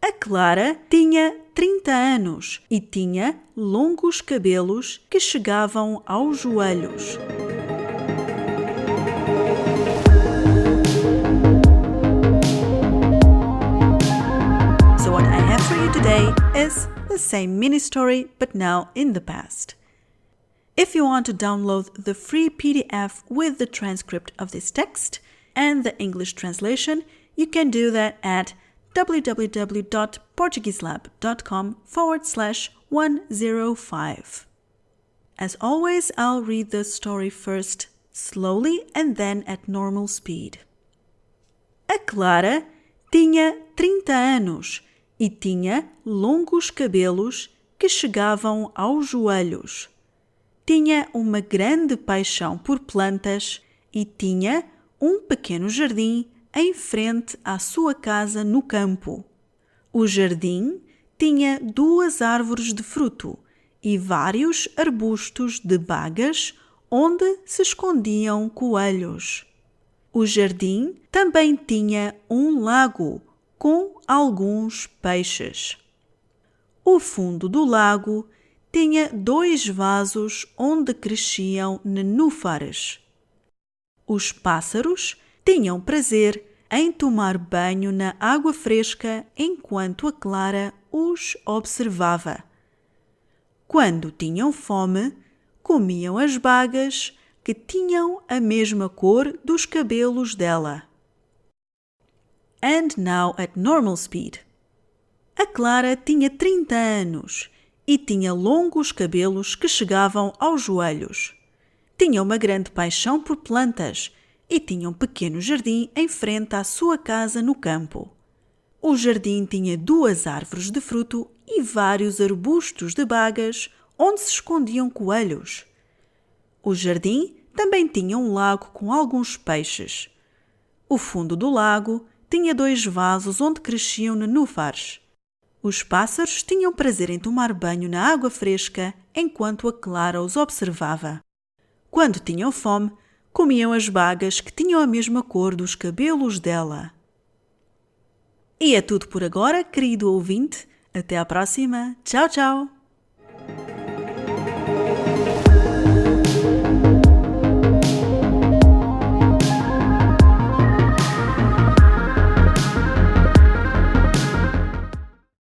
A Clara tinha 30 anos e tinha longos cabelos que chegavam aos joelhos. So what I have for you today is the same mini story, but now in the past. If you want to download the free PDF with the transcript of this text and the English translation, you can do that at www.portugueselab.com/105. As always, I'll read the story first slowly and then at normal speed. A Clara tinha 30 anos e tinha longos cabelos que chegavam aos joelhos. Tinha uma grande paixão por plantas e tinha um pequeno jardim em frente à sua casa no campo. O jardim tinha 2 árvores de fruto e vários arbustos de bagas onde se escondiam coelhos. O jardim também tinha um lago com alguns peixes. O fundo do lago tinha 2 vasos onde cresciam nenúfares. Os pássaros tinham prazer em tomar banho na água fresca enquanto a Clara os observava. Quando tinham fome, comiam as bagas que tinham a mesma cor dos cabelos dela. And now at normal speed. A Clara tinha 30 anos e tinha longos cabelos que chegavam aos joelhos. Tinha uma grande paixão por plantas e tinha um pequeno jardim em frente à sua casa no campo. O jardim tinha 2 árvores de fruto e vários arbustos de bagas onde se escondiam coelhos. O jardim também tinha um lago com alguns peixes. O fundo do lago tinha 2 vasos onde cresciam nenúfares. Os pássaros tinham prazer em tomar banho na água fresca enquanto a Clara os observava. Quando tinham fome, comiam as bagas que tinham a mesma cor dos cabelos dela. E é tudo por agora, querido ouvinte. Até à próxima. Tchau, tchau!